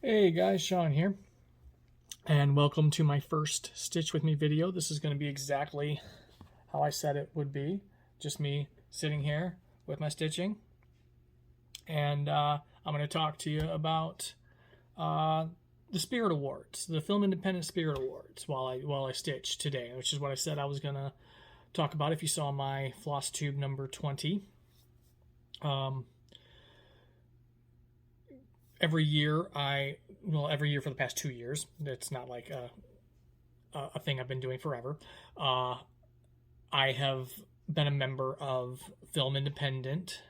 Hey guys, Sean here, and welcome to my first Stitch With Me video. This is going to be exactly how I said it would be, just me sitting here with my stitching, and I'm going to talk to you about the Spirit Awards, the Film Independent Spirit Awards, while I stitch today, which is what I said I was going to talk about if you saw my floss tube number 20. Every year every year for the past 2 years, it's not like a thing I've been doing forever. I have been a member of Film Independent,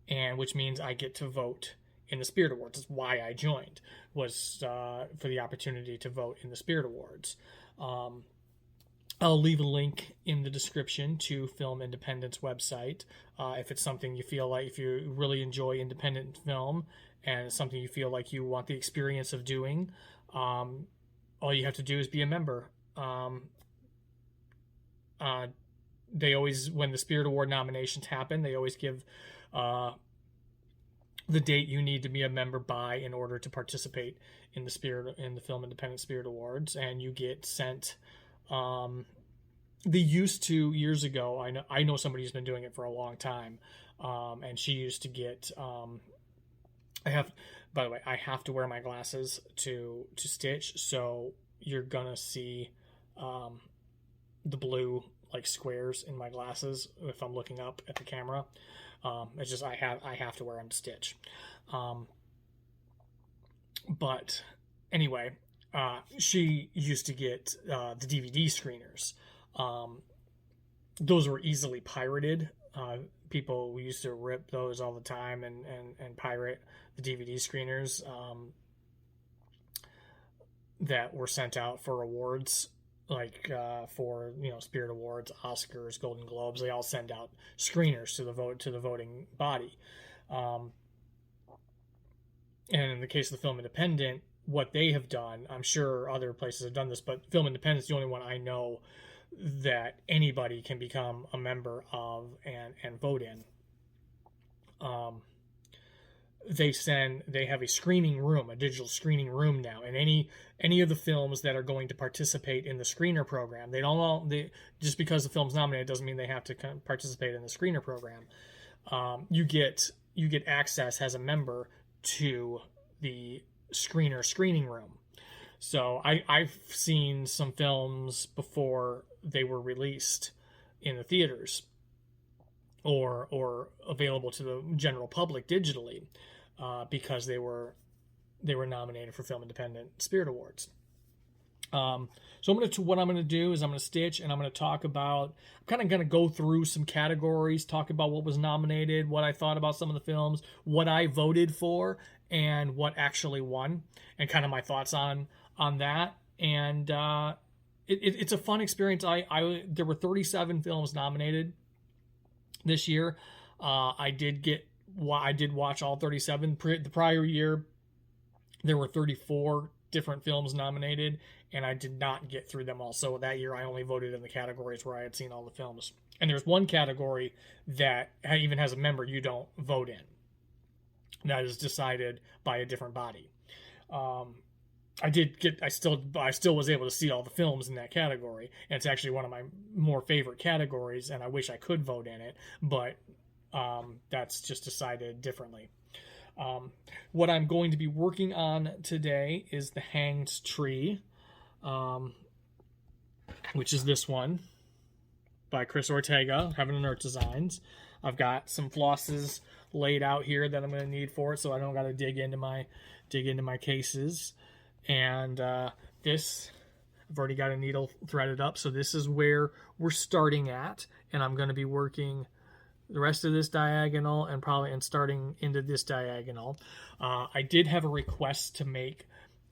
and which means I get to vote in the Spirit Awards. That's why I joined, was for the opportunity to vote in the Spirit Awards. I'll leave a link in the description to Film Independent's website. If it's something you feel like, if you really enjoy independent film and it's something you feel like you want the experience of doing, all you have to do is be a member. They always, when the Spirit Award nominations happen, they always give the date you need to be a member by in order to participate in the Film Independent Spirit Awards, and you get sent. They used to, years ago, I know somebody who's been doing it for a long time, and she used to get. By the way, I have to wear my glasses to stitch, so you're gonna see the blue like squares in my glasses if I'm looking up at the camera. It's just I have to wear them to stitch. But anyway, she used to get the DVD screeners. Those were easily pirated. People used to rip those all the time and pirate the DVD screeners that were sent out for awards, like for Spirit Awards, Oscars, Golden Globes. They all send out screeners to the voting body. And in the case of the Film Independent, what they have done, I'm sure other places have done this, but Film Independent is the only one I know that anybody can become a member of and vote in. They have a screening room, a digital screening room now, and any of the films that are going to participate in the screener program, just because the film's nominated doesn't mean they have to participate in the screener program. You get access as a member to the screening room. So I've seen some films before they were released in the theaters or available to the general public digitally, because they were nominated for Film Independent Spirit Awards. So what I'm gonna do is I'm gonna stitch and I'm gonna talk about. I'm kind of gonna go through some categories, talk about what was nominated, what I thought about some of the films, what I voted for, and what actually won, and kind of my thoughts on that. And it's a fun experience. There were 37 films nominated this year. I did watch all 37. The prior year, there were 34 different films nominated, and I did not get through them all. So that year, I only voted in the categories where I had seen all the films. And there's one category that even has a member you don't vote in. That is decided by a different body. I still was able to see all the films in that category, and it's actually one of my more favorite categories, and I wish I could vote in it, but that's just decided differently. What I'm going to be working on today is The Hanged Tree, which is this one by Cris Ortega, Heaven and Earth Designs. I've got some flosses laid out here that I'm going to need for it, so I don't got to dig into my cases. And this, I've already got a needle threaded up, so this is where we're starting at, and I'm going to be working the rest of this diagonal and starting into this diagonal. I did have a request to make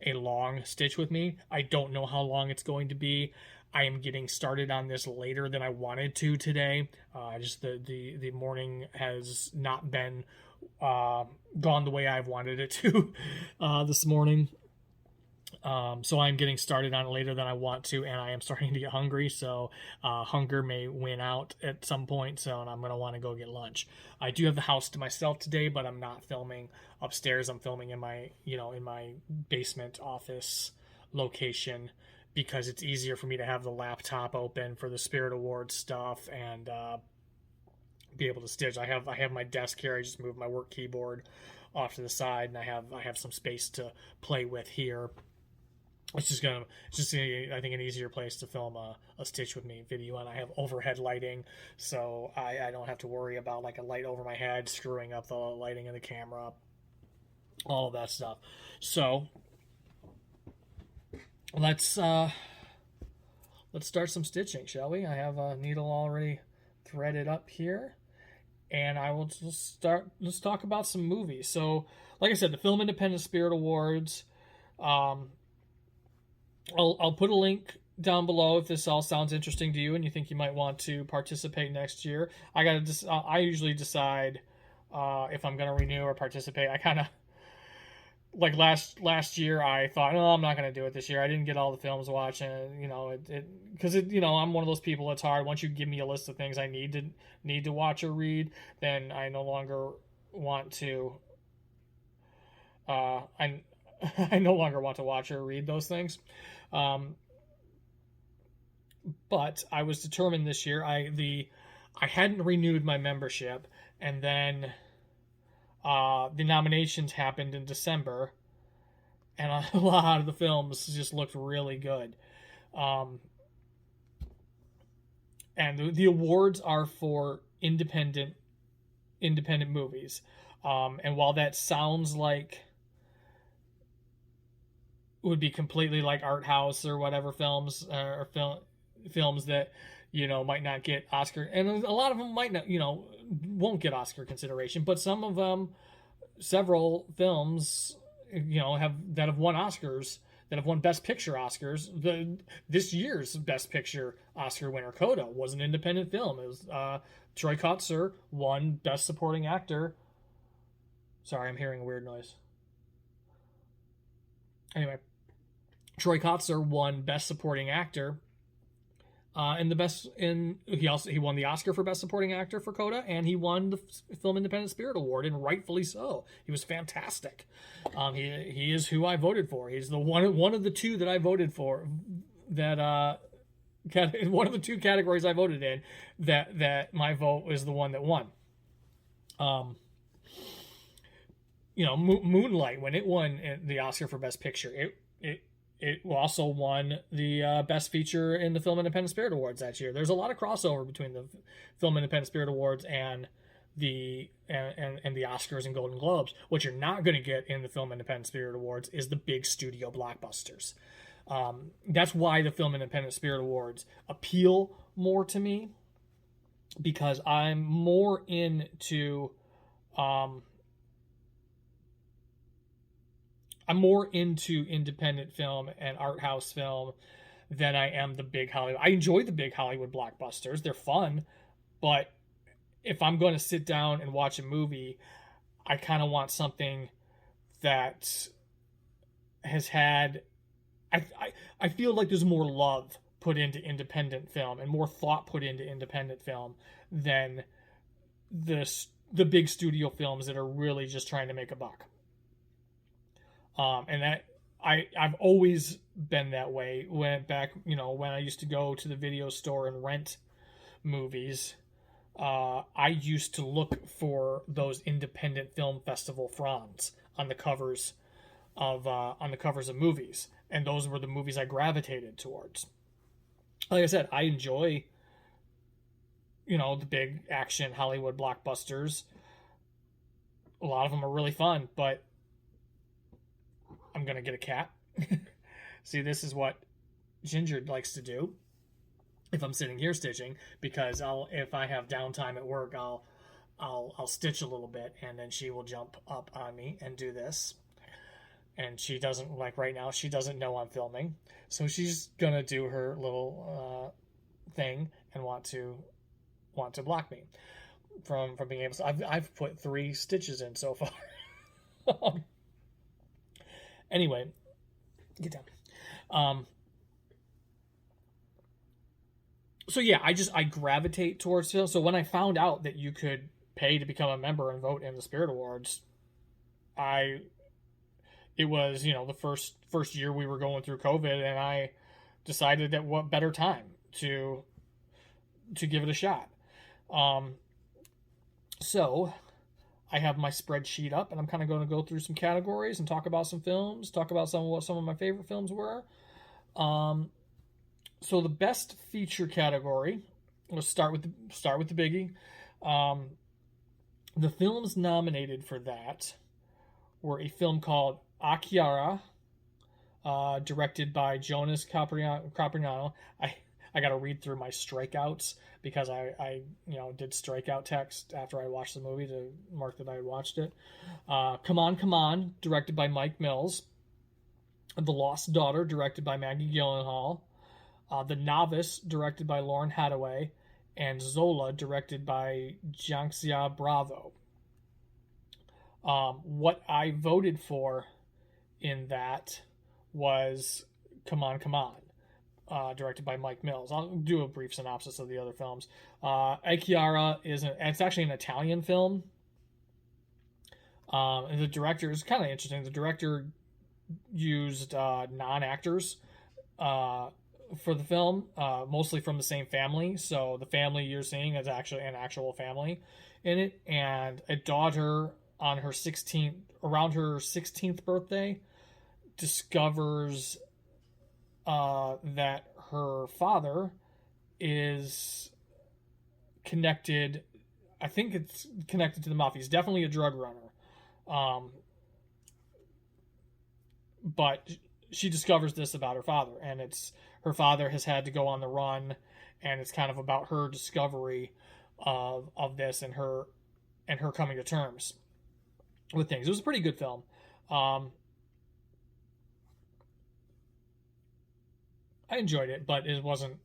a long stitch with me. I don't know how long it's going to be. I am getting started on this later than I wanted to today. Just the morning has not been gone the way I've wanted it to this morning. So I'm getting started on it later than I want to, and I am starting to get hungry. So hunger may win out at some point. So and I'm gonna want to go get lunch. I do have the house to myself today, but I'm not filming upstairs. I'm filming in my in my basement office location because it's easier for me to have the laptop open for the Spirit Awards stuff and be able to stitch. I have my desk here. I just moved my work keyboard off to the side, and I have some space to play with here. It's just I think an easier place to film a Stitch with Me video, and I have overhead lighting, so I don't have to worry about like a light over my head screwing up the lighting of the camera, all of that stuff. So let's start some stitching, shall we? I have a needle already threaded up here, and I will just start. Let's talk about some movies. So, like I said, the Film Independent Spirit Awards. I'll put a link down below if this all sounds interesting to you and you think you might want to participate next year. I usually decide if I'm going to renew or participate. I kind of like last year I thought, no, I'm not going to do it this year. I didn't get all the films watching, because I'm one of those people. It's hard once you give me a list of things I need to watch or read, then I no longer want to. I no longer want to watch or read those things. But I was determined this year. I hadn't renewed my membership, and then the nominations happened in December, and a lot of the films just looked really good. And the awards are for independent movies. And while that sounds like would be completely like art house or whatever films or films that might not get Oscar, and a lot of them might not won't get Oscar consideration, but some of them, several films have won Oscars, that have won Best Picture Oscars. This year's Best Picture Oscar winner, Coda, was an independent film. It was Troy Kotsur won Best Supporting Actor. Sorry, I'm hearing a weird noise. Anyway, Troy Kotsur won Best Supporting Actor, and he won the Oscar for Best Supporting Actor for Coda, and he won the Film Independent Spirit Award, and rightfully so. He was fantastic. He is who I voted for. He's the one of the two that I voted for. That one of the two categories I voted in. That my vote was the one that won. Moonlight, when it won the Oscar for Best Picture, it also won the Best Feature in the Film Independent Spirit Awards that year. There's a lot of crossover between the Film Independent Spirit Awards and the Oscars and Golden Globes. What you're not going to get in the Film Independent Spirit Awards is the big studio blockbusters. That's why the Film Independent Spirit Awards appeal more to me, because I'm more into independent film and art house film than I am the big Hollywood. I enjoy the big Hollywood blockbusters. They're fun, but if I'm going to sit down and watch a movie, I kind of want something that has had... I feel like there's more love put into independent film and more thought put into independent film than the big studio films that are really just trying to make a buck. And that I've always been that way. When I used to go to the video store and rent movies, I used to look for those independent film festival fronds on the covers of movies, and those were the movies I gravitated towards. Like I said, I enjoy the big action Hollywood blockbusters. A lot of them are really fun, but I'm going to get a cat. See, this is what Ginger likes to do if I'm sitting here stitching, because if I have downtime at work, I'll stitch a little bit, and then she will jump up on me and do this. And she doesn't, like right now, she doesn't know I'm filming, so she's going to do her little thing and want to block me from being able to. I've put 3 stitches in so far. Anyway, Get down. So yeah, I gravitate towards film. So when I found out that you could pay to become a member and vote in the Spirit Awards, I it was, the first year we were going through COVID, and I decided that what better time to give it a shot. So I have my spreadsheet up, and I'm kind of going to go through some categories and talk about some films, talk about what some of my favorite films were. So the best feature category, let's start with the biggie. The films nominated for that were a film called Akiara, directed by Jonas Caprignano. I got to read through my strikeouts because I did strikeout text after I watched the movie to mark that I had watched it. Come On, directed by Mike Mills. The Lost Daughter, directed by Maggie Gyllenhaal. The Novice, directed by Lauren Hadaway. And Zola, directed by Jiangxia Bravo. What I voted for in that was Come On, directed by Mike Mills. I'll do a brief synopsis of the other films. Akiara it's actually an Italian film. And the director is kind of interesting. The director used non-actors for the film, mostly from the same family. So the family you're seeing is actually an actual family in it, and a daughter on her 16th birthday discovers that her father is connected. I think it's connected to the mafia. He's definitely a drug runner. But she discovers this about her father, and her father has had to go on the run, and it's kind of about her discovery of this and her coming to terms with things. It was a pretty good film. I enjoyed it, but it wasn't,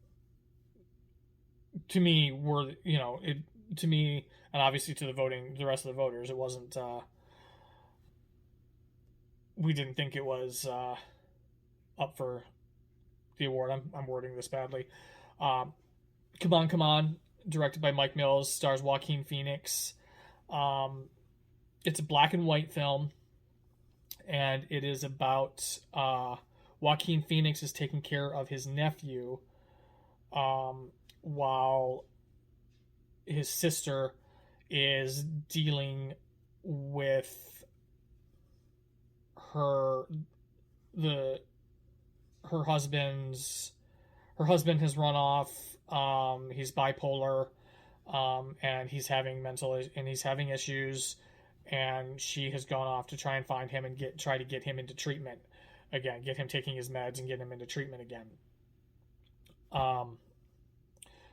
to me, to me, and obviously to the rest of the voters, it wasn't, we didn't think it was up for the award. I'm wording this badly. Come On, directed by Mike Mills, stars Joaquin Phoenix. It's a black and white film, and it is about Joaquin Phoenix is taking care of his nephew while his sister is dealing with her husband has run off. He's bipolar, and he's having issues, and she has gone off to try and find him and try to get him into treatment again, get him taking his meds and get him into treatment again.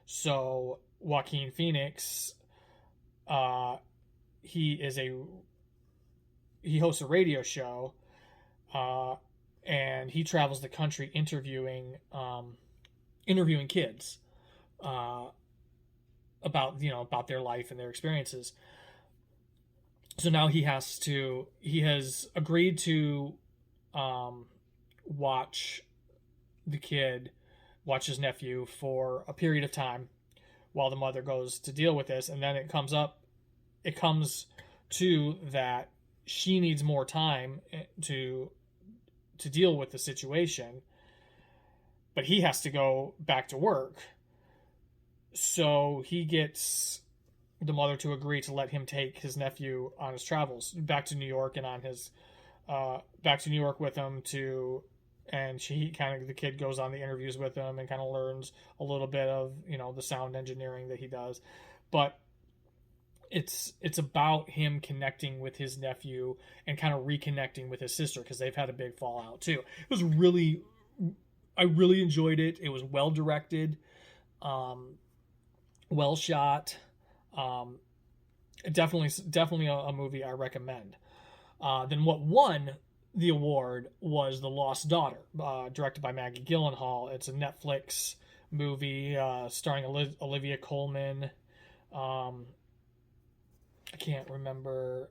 So Joaquin Phoenix, he hosts a radio show, and he travels the country interviewing kids about their life and their experiences. So now he has agreed to watch his nephew for a period of time while the mother goes to deal with this, and then it comes to that she needs more time to deal with the situation, but he has to go back to work. So he gets the mother to agree to let him take his nephew on his travels back to New York and back to New York with him and the kid goes on the interviews with him and kind of learns a little bit of, the sound engineering that he does. But it's about him connecting with his nephew and kind of reconnecting with his sister, because they've had a big fallout too. I really enjoyed it. It was well directed, well shot. Definitely a movie I recommend. Then what won the award was The Lost Daughter, directed by Maggie Gyllenhaal. It's a Netflix movie starring Olivia Colman. I can't remember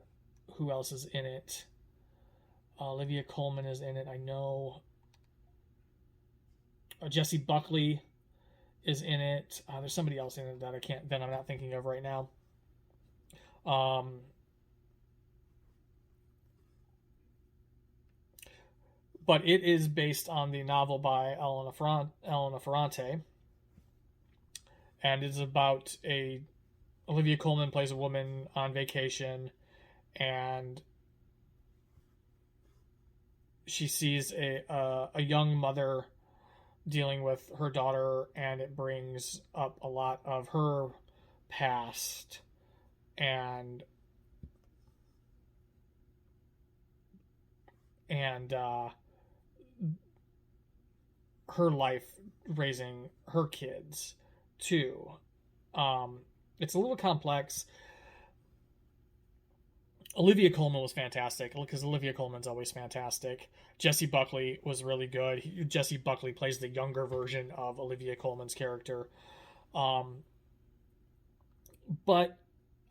who else is in it. Olivia Colman is in it, I know. Jesse Buckley is in it. There's somebody else in it that I'm not thinking of right now. But it is based on the novel by Elena Ferrante, and it's about Olivia Colman plays a woman on vacation, and she sees a young mother dealing with her daughter, and it brings up a lot of her past and her life raising her kids too. It's a little complex. Olivia Colman was fantastic because Olivia Colman's always fantastic. Jesse Buckley was really good. Jesse Buckley plays the younger version of Olivia Colman's character. But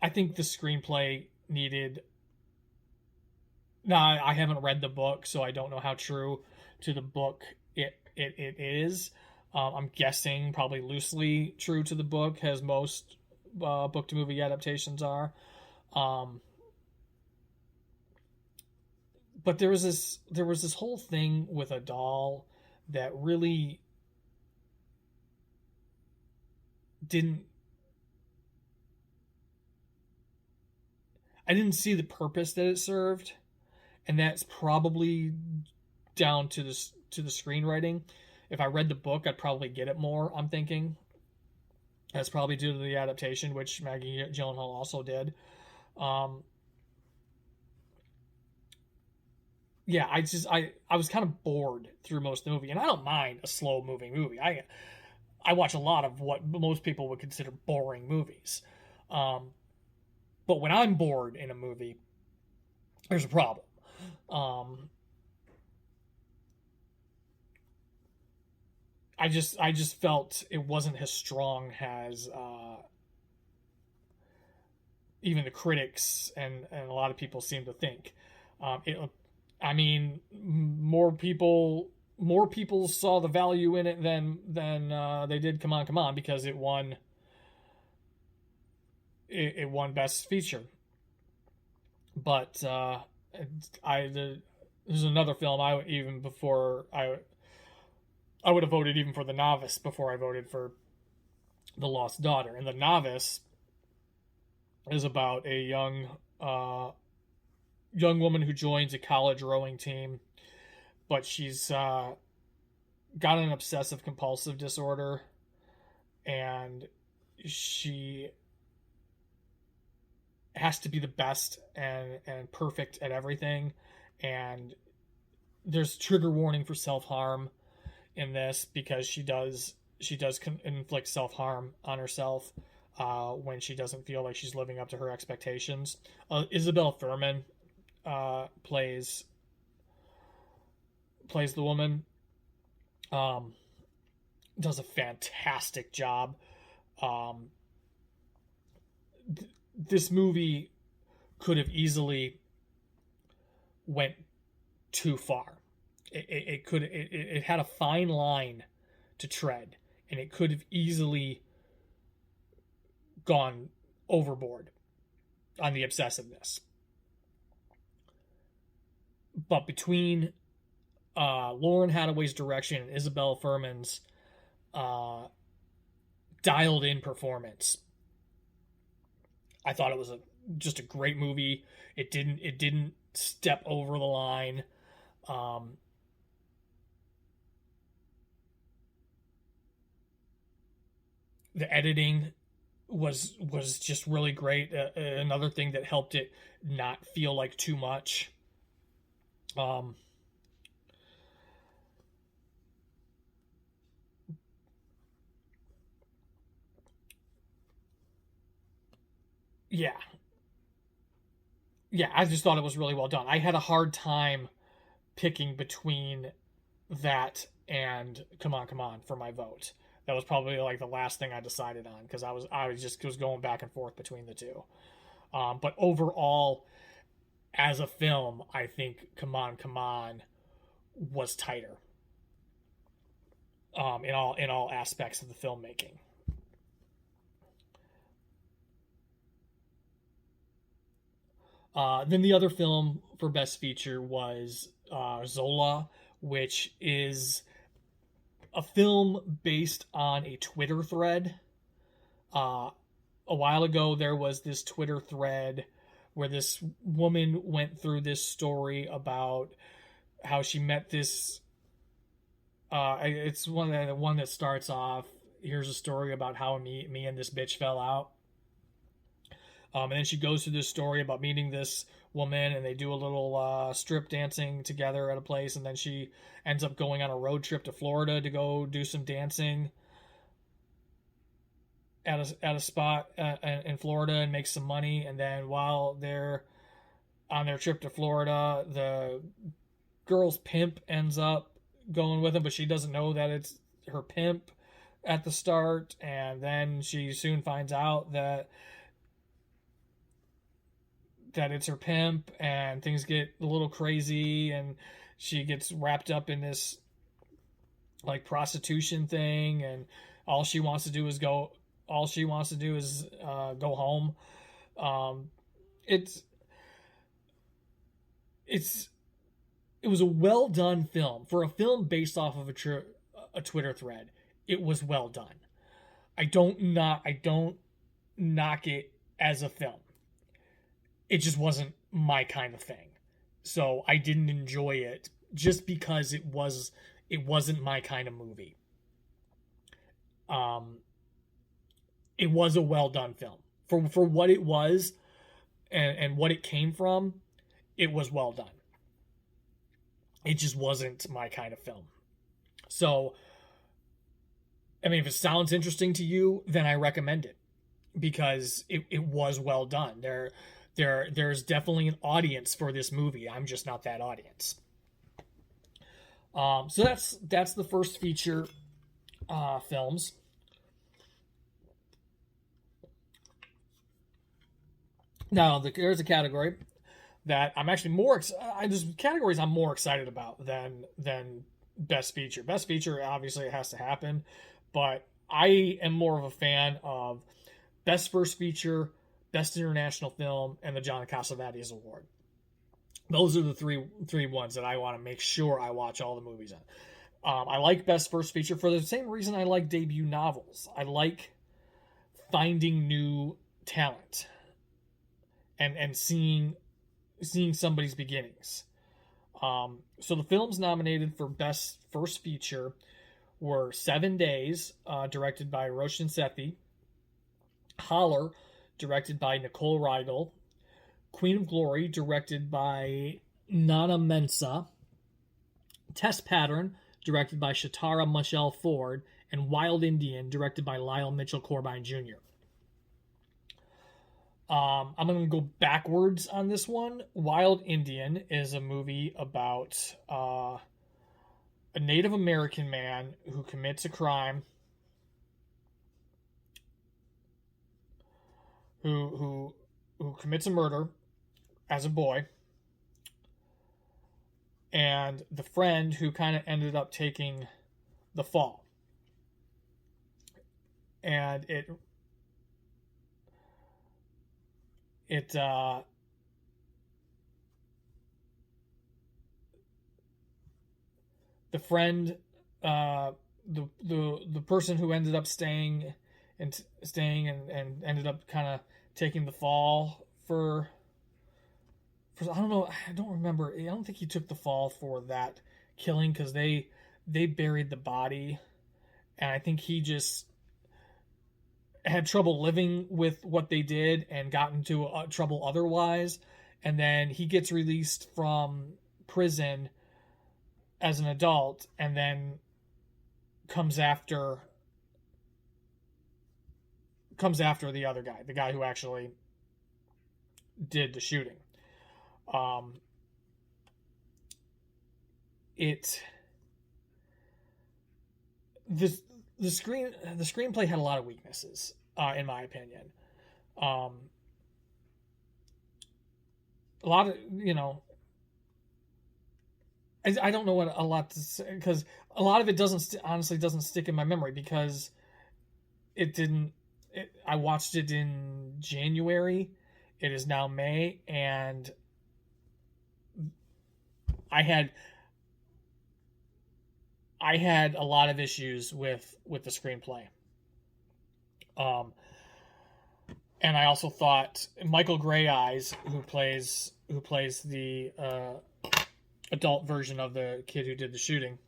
I think the screenplay needed. Now, I haven't read the book, so I don't know how true to the book it is. I'm guessing probably loosely true to the book, as most book to movie adaptations are. But there was this whole thing with a doll that really I didn't see the purpose that it served, and that's probably down to the screenwriting. If I read the book, I'd probably get it more, I'm thinking. That's probably due to the adaptation, which Maggie Gyllenhaal also did. Yeah, I was kind of bored through most of the movie, and I don't mind a slow moving movie. I watch a lot of what most people would consider boring movies. But when I'm bored in a movie, there's a problem. I just felt it wasn't as strong as even the critics and a lot of people seem to think. I mean, more people saw the value in it than they did Come On, Come On, because it won Best Feature. But there's another film I would have voted even for The Novice before I voted for The Lost Daughter. And The Novice is about a young woman who joins a college rowing team, but she's got an obsessive compulsive disorder, and she has to be the best and perfect at everything. And there's trigger warning for self-harm in this, because she does inflict self-harm on herself when she doesn't feel like she's living up to her expectations. Isabel Fuhrman plays the woman. Does a fantastic job. This movie could have went too far. It had a fine line to tread, and it could have easily gone overboard on the obsessiveness. But between Lauren Hadaway's direction and Isabel Fuhrman's dialed in performance, I thought it was just a great movie. It didn't step over the line. The editing was just really great. Another thing that helped it not feel like too much. Yeah. Yeah, I just thought it was really well done. I had a hard time picking between that and Come On, Come On for my vote. That was probably like the last thing I decided on, because I was going back and forth between the two. But overall, as a film, I think Come On, Come On was tighter. in all aspects of the filmmaking. Then the other film for Best Feature was Zola, which is a film based on a Twitter thread. A while ago, there was this Twitter thread where this woman went through this story about how she met this. It's one that starts off. Here's a story about how me and this bitch fell out. And then she goes through this story about meeting this woman, and they do a little strip dancing together at a place, and then she ends up going on a road trip to Florida to go do some dancing at a spot in Florida and make some money. And then while they're on their trip to Florida, the girl's pimp ends up going with him, but she doesn't know that it's her pimp at the start, and then she soon finds out that it's her pimp, and things get a little crazy, and she gets wrapped up in this like prostitution thing, and all she wants to do is go home. It was a well done film for a film based off of a Twitter thread. It was well done. I don't knock it as a film. It just wasn't my kind of thing. So I didn't enjoy it just because it wasn't my kind of movie. It was a well done film. For what it was and what it came from, it was well done. It just wasn't my kind of film. So, I mean, if it sounds interesting to you, then I recommend it because it was well done. There's definitely an audience for this movie. I'm just not that audience. So that's the first feature films. Now there's a category that I'm actually there's categories I'm more excited about than Best Feature. Best Feature, obviously, it has to happen, but I am more of a fan of Best First Feature, Best International Film, and the John Cassavetes Award. Those are the three ones that I want to make sure I watch all the movies in. I like Best First Feature for the same reason I like debut novels. I like finding new talent and seeing somebody's beginnings. So the films nominated for Best First Feature were 7 Days, directed by Roshan, Holler, directed by Nicole Riegel, Queen of Glory, directed by Nana Mensah, Test Pattern, directed by Shatara Michelle Ford, and Wild Indian, directed by Lyle Mitchell Corbijn Jr. I'm going to go backwards on this one. Wild Indian is a movie about a Native American man who commits a crime, who commits a murder as a boy, and the friend who kind of ended up taking the fall. And the friend, the person who ended up staying and ended up kind of taking the fall for I don't know, I don't remember. I don't think he took the fall for that killing because they buried the body, and I think he just had trouble living with what they did and got into trouble otherwise, and then he gets released from prison as an adult and then comes after the other guy, the guy who actually did the shooting. The screenplay had a lot of weaknesses, in my opinion. A lot of, I don't know what a lot to say, because a lot of it honestly doesn't stick in my memory, because it didn't. I watched it in January. It is now May, and I had a lot of issues with the screenplay. And I also thought Michael Grey Eyes, who plays the adult version of the kid who did the shooting,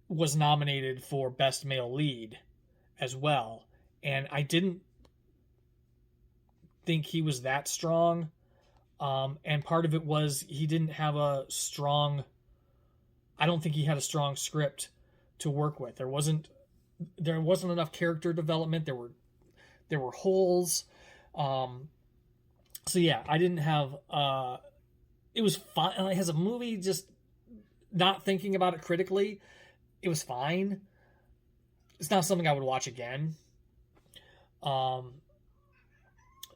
was nominated for Best Male Lead as well, and I didn't think he was that strong. And part of it was he didn't have a strong. I don't think he had a strong script to work with. There wasn't enough character development. There were holes. So yeah, I didn't have. It was fine. As a movie, just not thinking about it critically, it was fine. It's not something I would watch again.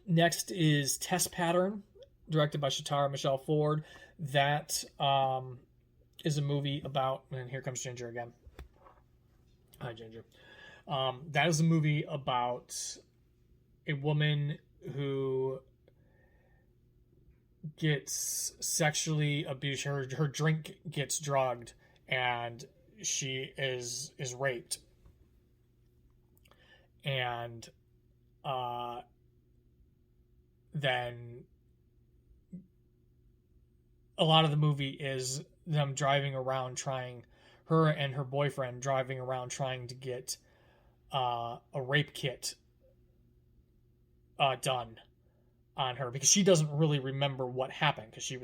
Next is Test Pattern, directed by Shatara Michelle Ford. That is a movie about, and here comes Ginger again. Hi, Ginger. That is a movie about a woman who gets sexually abused. Her drink gets drugged, and she is raped. And then a lot of the movie is them driving around her and her boyfriend driving around trying to get a rape kit done on her, because she doesn't really remember what happened, because she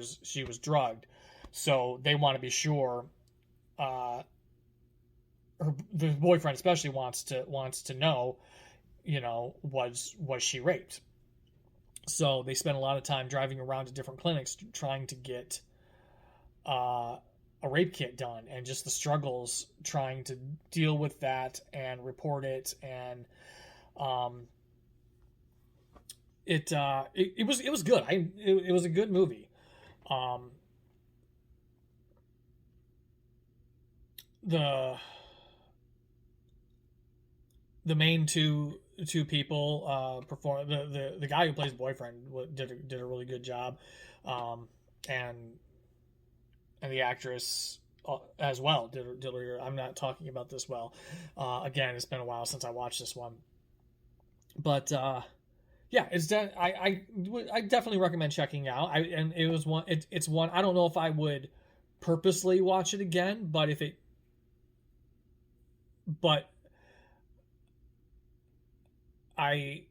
was drugged. So they want to be sure. The boyfriend especially wants to know, was she raped? So they spend a lot of time driving around to different clinics trying to get a rape kit done, and just the struggles trying to deal with that and report it. And it was good. It was a good movie. The main two people perform. The guy who plays boyfriend did a really good job, and the actress as well did. I'm not talking about this well. Again, it's been a while since I watched this one, but yeah, I definitely recommend checking out. It's one. I don't know if I would purposely watch it again, but I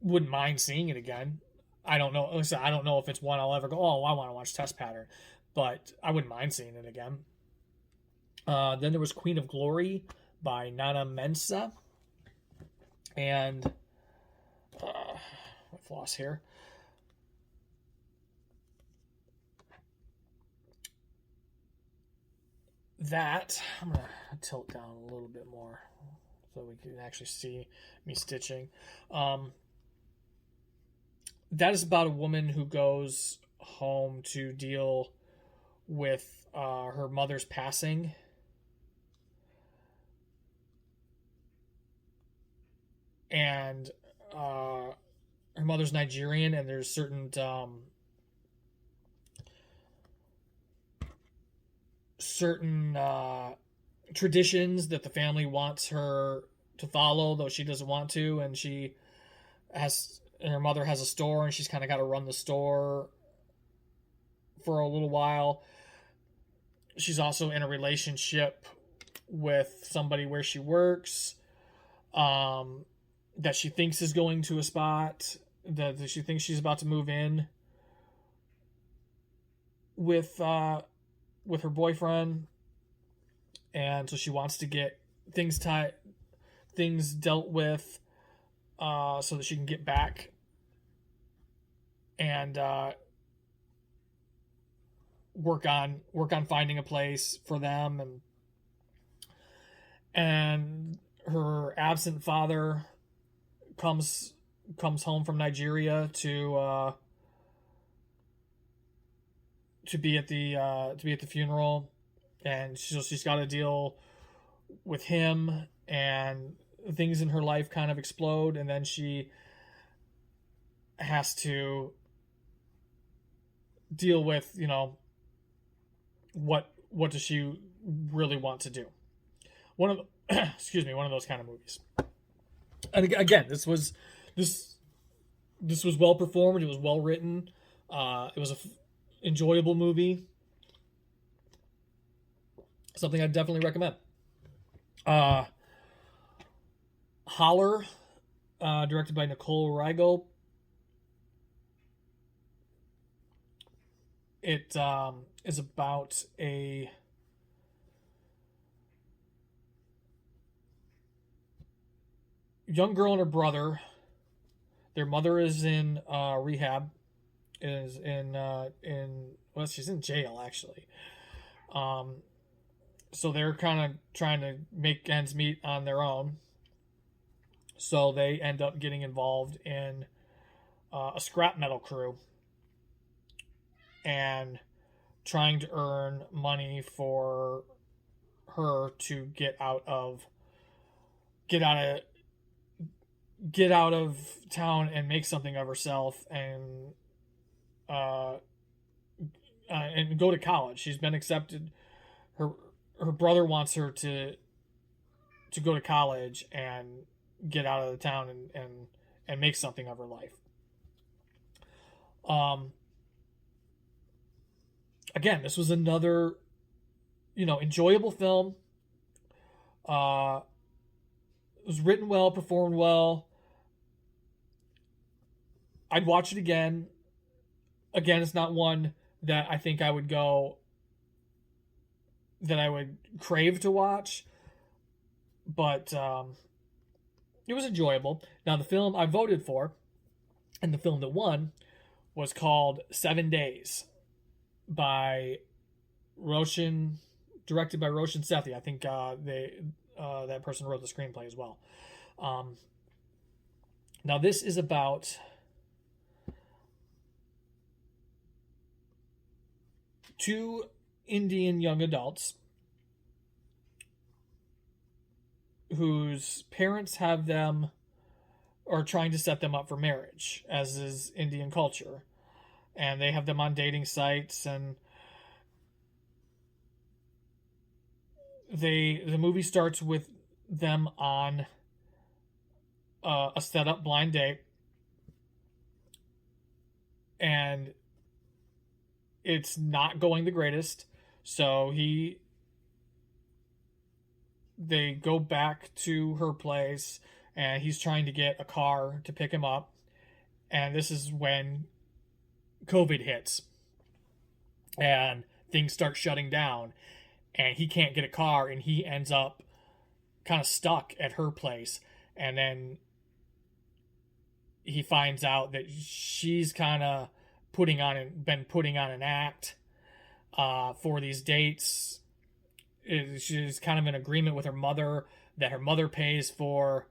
wouldn't mind seeing it again. I don't know. Listen, I don't know if it's one I'll ever go, oh, I want to watch Test Pattern, but I wouldn't mind seeing it again. Then there was Queen of Glory by Nana Mensah. And my floss here. That, I'm going to tilt down a little bit more so we can actually see me stitching. That is about a woman who goes home to deal with her mother's passing. And her mother's Nigerian, and there's certain traditions that the family wants her to follow, though she doesn't want to, and her mother has a store, and she's kind of got to run the store for a little while. She's also in a relationship with somebody where she works, that she thinks is going to a spot, that she thinks she's about to move in with her boyfriend, and so she wants to get things dealt with, so that she can get back and work on finding a place for them, and her absent father comes home from Nigeria to to be at the funeral, and she's got to deal with him, and things in her life kind of explode, and then she has to deal with, what does she really want to do. One of one of those kind of movies. And again, this was well performed. It was well written. It was enjoyable movie. Something I'd definitely recommend. Holler, directed by Nicole Riegel. It is about a young girl and her brother. Their mother is in rehab. She's in jail actually. So they're kind of trying to make ends meet on their own. So they end up getting involved in a scrap metal crew and trying to earn money for her to get out of town and make something of herself and go to college. She's been accepted. Her brother wants her to go to college and get out of the town and make something of her life. Again, this was another, enjoyable film. It was written well, performed well. I'd watch it again. Again, it's not one that I think I would crave to watch, but it was enjoyable. Now, the film I voted for, and the film that won, was called 7 Days by Roshan, directed by Roshan Sethi. I think that person wrote the screenplay as well. Now, this is about two Indian young adults whose parents have them or trying to set them up for marriage, as is Indian culture. And they have them on dating sites, and the movie starts with them on a set-up blind date, and it's not going the greatest. So they go back to her place, and he's trying to get a car to pick him up, and this is when COVID hits, and things start shutting down, and he can't get a car, and he ends up kind of stuck at her place. And then he finds out that she's kind of been putting on an act for these dates. She's kind of in agreement with her mother that her mother pays for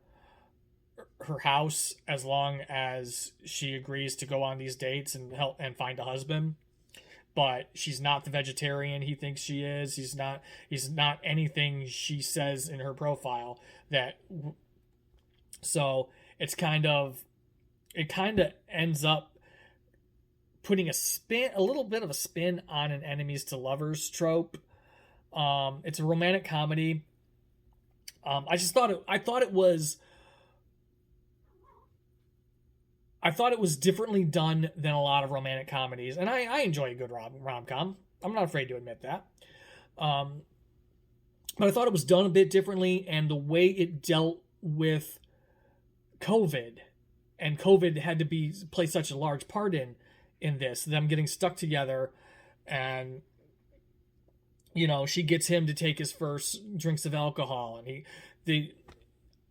her house as long as she agrees to go on these dates and help and find a husband. But she's not the vegetarian he thinks she is. He's not anything she says in her profile. So it kind of ends up putting a little bit of a spin on an enemies to lovers trope. It's a romantic comedy. I thought it was differently done than a lot of romantic comedies, and I enjoy a good rom-com. I'm not afraid to admit that. But I thought it was done a bit differently, and the way it dealt with COVID, and COVID had to play such a large part in this, them getting stuck together, and she gets him to take his first drinks of alcohol, and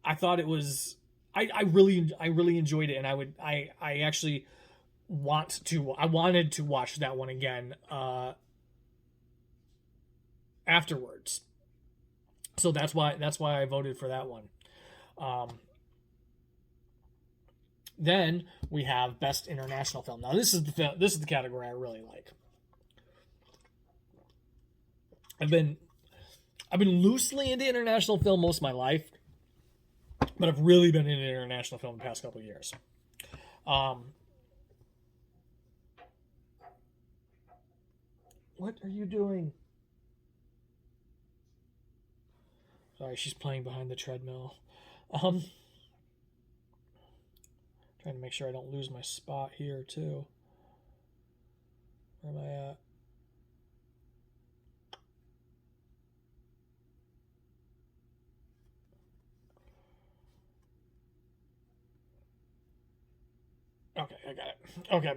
I thought it was. I really enjoyed it, and I actually wanted to watch that one again afterwards. So that's why I voted for that one. Then we have Best International Film. Now this is the category I really like. I've been loosely into international film most of my life, but I've really been into international film the past couple of years. What are you doing? Sorry, she's playing behind the treadmill. Trying to make sure I don't lose my spot here too. Where am I at? Okay, I got it. Okay.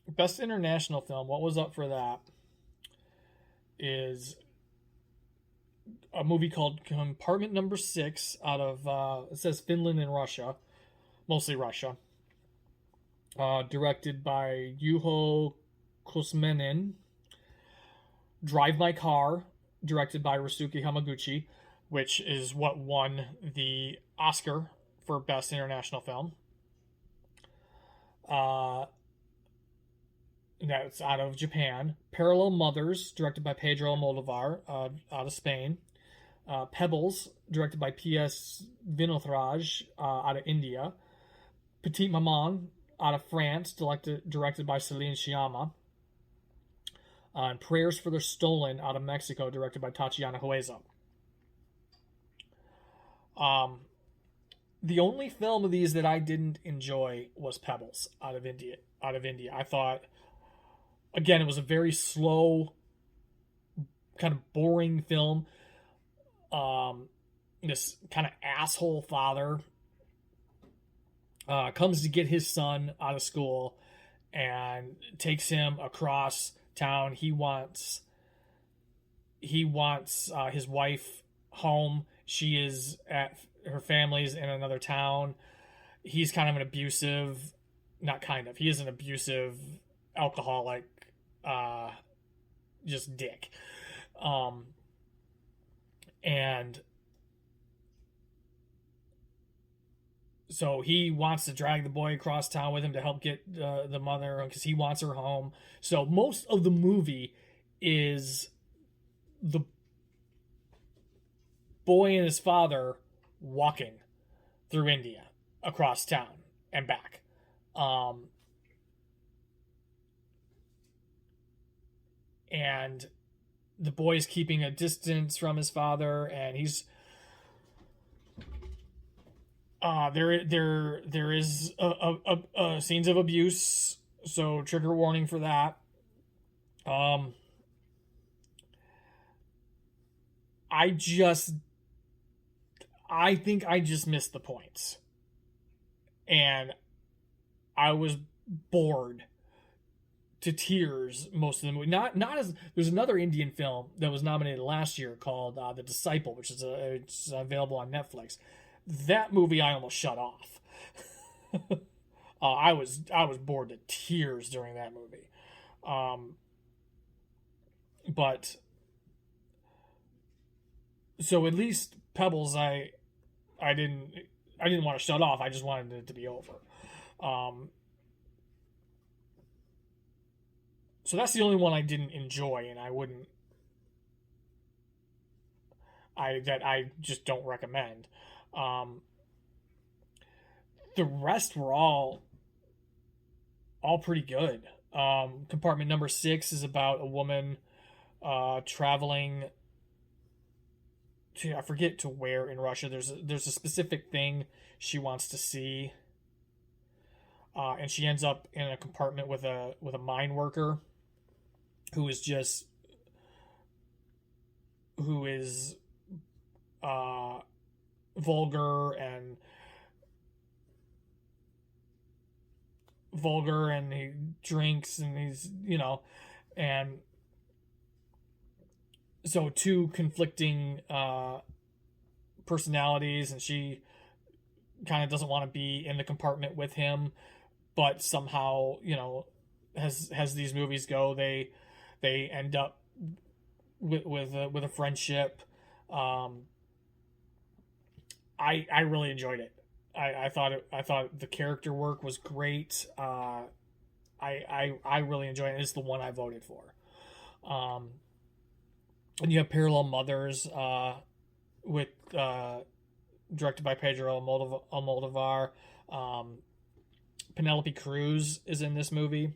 Best international film. What was up for that is a movie called Compartment Number 6 out of, it says Finland and Russia. Mostly Russia. Directed by Juho Koskinen. Drive My Car, directed by Ryusuke Hamaguchi, which is what won the Oscar for Best International Film. That's out of Japan. Parallel Mothers, directed by Pedro Almodovar, out of Spain. Pebbles, directed by P.S. Vinothraj, out of India. Petit Maman, out of France, directed by Celine Sciamma. And Prayers for the Stolen, out of Mexico, directed by Tatiana Hueza. The only film of these that I didn't enjoy was Pebbles, out of India. I thought, again, it was a very slow, kind of boring film. This kind of asshole father comes to get his son out of school and takes him across town. He wants his wife home. She is at her family's in another town. He's kind of an abusive, not kind of, he is an abusive alcoholic, just dick. And so he wants to drag the boy across town with him to help get the mother, because he wants her home. So most of the movie is the boy and his father walking through India, across town and back. And the boy's keeping a distance from his father, and he's there is a scenes of abuse, so trigger warning for that. I think I just missed the points, and I was bored to tears most of the movie. Not as there's another Indian film that was nominated last year called The Disciple, which is it's available on Netflix. That movie I almost shut off. I was bored to tears during that movie. But so at least Pebbles, I didn't want to shut off. I just wanted it to be over. So that's the only one I didn't enjoy, and I just don't recommend. The rest were all pretty good. Compartment Number 6 is about a woman traveling to, I forget to where in Russia. There's a specific thing she wants to see, and she ends up in a compartment with a mine worker who is vulgar and he drinks, and he's, and so two conflicting personalities, and she kind of doesn't want to be in the compartment with him, but somehow, as these movies go, they end up with a friendship. I really enjoyed it. I thought the character work was great. I really enjoy it. It's the one I voted for. And you have Parallel Mothers, with directed by Pedro Almodovar. Penelope Cruz is in this movie.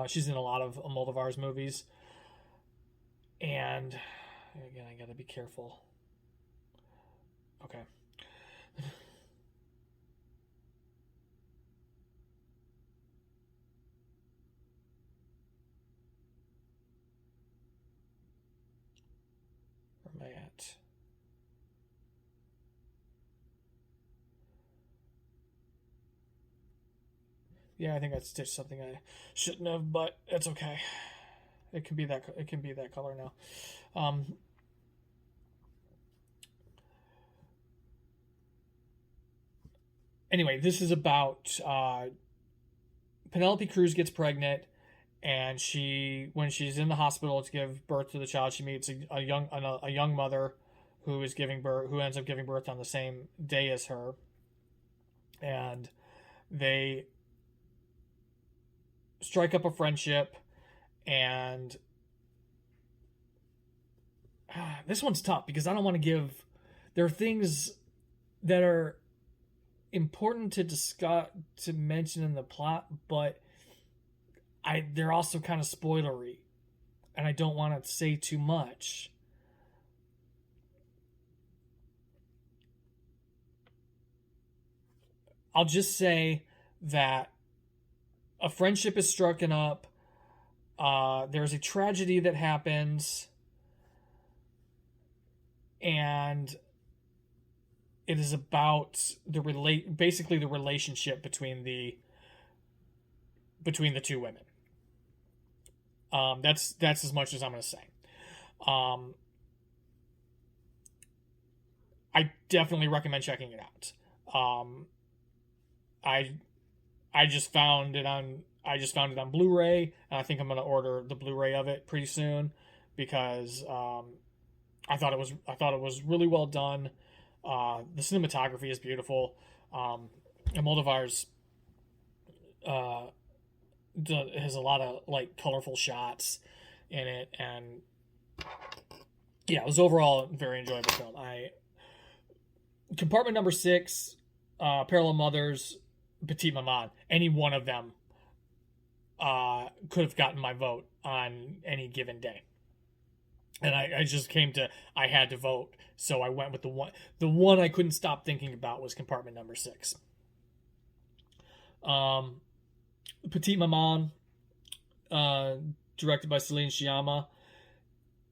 She's in a lot of Almodovar's movies. And again, I gotta be careful. Okay. Where am I at? Yeah, I think I stitched something I shouldn't have, but it's okay. It can be that. It can be that color now. Anyway, this is about Penelope Cruz gets pregnant, and when she's in the hospital to give birth to the child, she meets a young mother who ends up giving birth on the same day as her, and they strike up a friendship. And this one's tough because I don't want to give. There are things that are important to discuss, to mention in the plot, but they're also kind of spoilery, and I don't want to say too much. I'll just say that a friendship is struck up. There's a tragedy that happens, and it is about basically the relationship between the two women. That's as much as I'm going to say. I definitely recommend checking it out. I just found it on Blu-ray, and I think I'm going to order the Blu-ray of it pretty soon because I thought it was really well done. The cinematography is beautiful. Almodovar's has a lot of like colorful shots in it, and yeah, it was overall a very enjoyable film. Compartment Number 6, Parallel Mothers, Petit Maman, any one of them could have gotten my vote on any given day. And I just came to, I had to vote, so I went with the one I couldn't stop thinking about was Compartment Number 6. Petit Maman, directed by Celine Sciamma.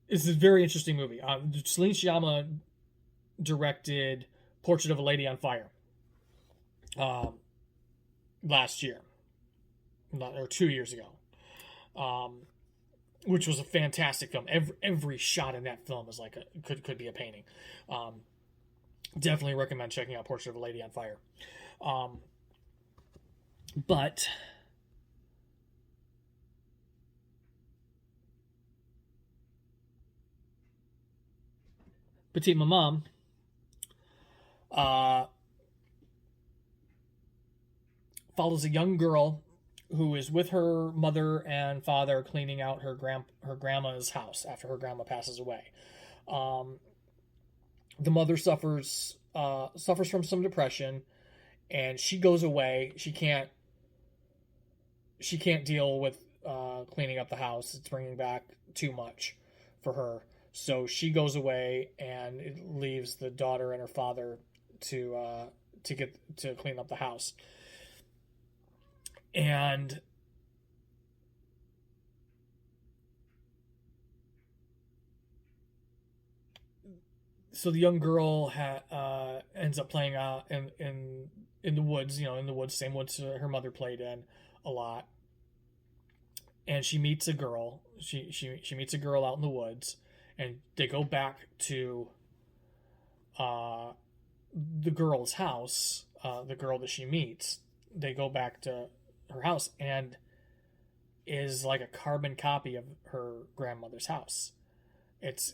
It's a very interesting movie. Celine Sciamma directed Portrait of a Lady on Fire last year, or 2 years ago, which was a fantastic film. Every shot in that film is like could be a painting. Definitely recommend checking out Portrait of a Lady on Fire. But Petite Maman follows a young girl who is with her mother and father cleaning out her grandma's house after her grandma passes away. The mother suffers from some depression, and she goes away. She can't deal with cleaning up the house. It's bringing back too much for her. So she goes away, and it leaves the daughter and her father to clean up the house. And so the young girl ends up playing in the woods, same woods her mother played in a lot. And she meets a girl. She meets a girl out in the woods, and they go back to the girl's house. The girl that she meets, they go back to her house, and is like a carbon copy of her grandmother's house. It's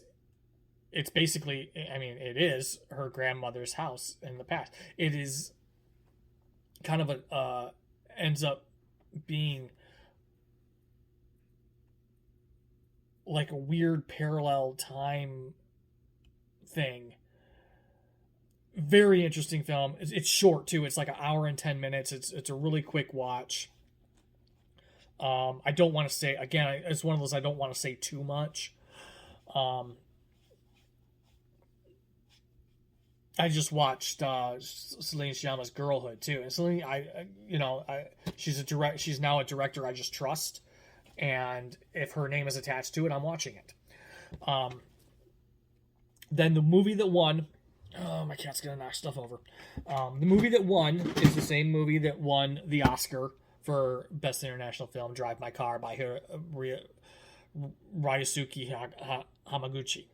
basically, I mean, it is her grandmother's house in the past. It is kind of ends up being like a weird parallel time thing. Very interesting film. It's short too. It's like an hour and 10 minutes. It's a really quick watch. I don't want to say, again, it's one of those I don't want to say too much. I just watched Celine Sciamma's Girlhood too, and Celine, she's now a director I just trust, and if her name is attached to it, I'm watching it. Then the movie that won, oh, my cat's gonna knock stuff over. The movie that won is the same movie that won the Oscar for Best International Film, Drive My Car by Ryusuke Hamaguchi.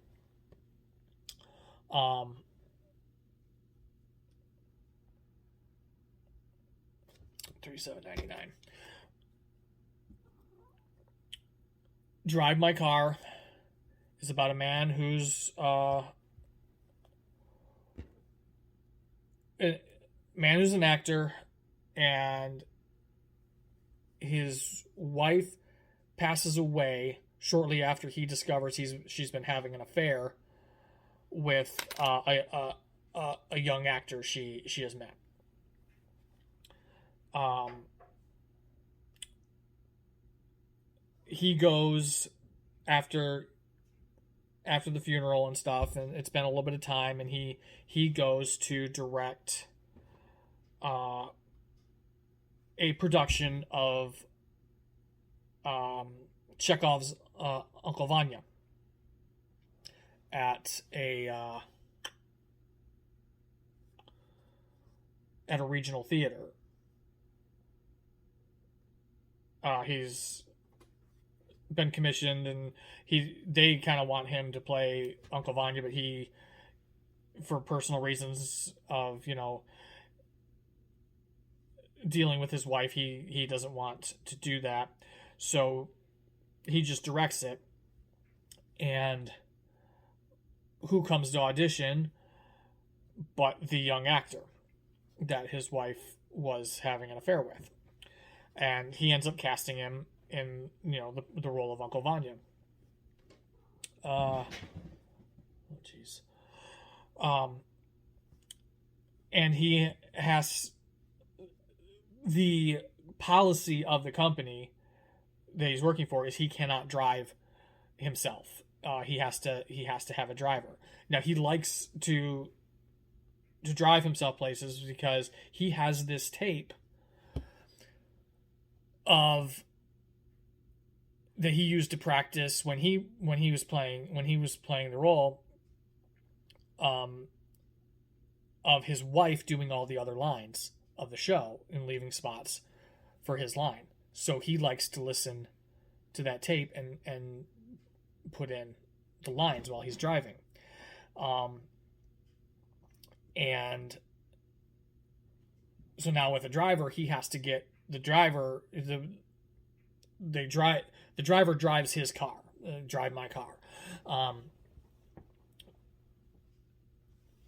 $37.99. Drive My Car is about a man who's an actor, and his wife passes away shortly after he discovers she's been having an affair with a young actor she has met. He goes after the funeral and stuff, and it's been a little bit of time, and he goes to direct a production of Chekhov's Uncle Vanya at a regional theater. He's been commissioned, and they kind of want him to play Uncle Vanya, but he, for personal reasons of dealing with his wife, he doesn't want to do that, so he just directs it. And who comes to audition but the young actor that his wife was having an affair with, and he ends up casting him in the role of Uncle Vanya. And he has the policy of the company that he's working for is he cannot drive himself. He has to have a driver. Now, he likes to drive himself places because he has this tape of that he used to practice when he was playing the role of his wife doing all the other lines of the show and leaving spots for his line. So he likes to listen to that tape and put in the lines while he's driving. And so now with a driver, he has to get the driver. The driver drives his car. Drive My Car.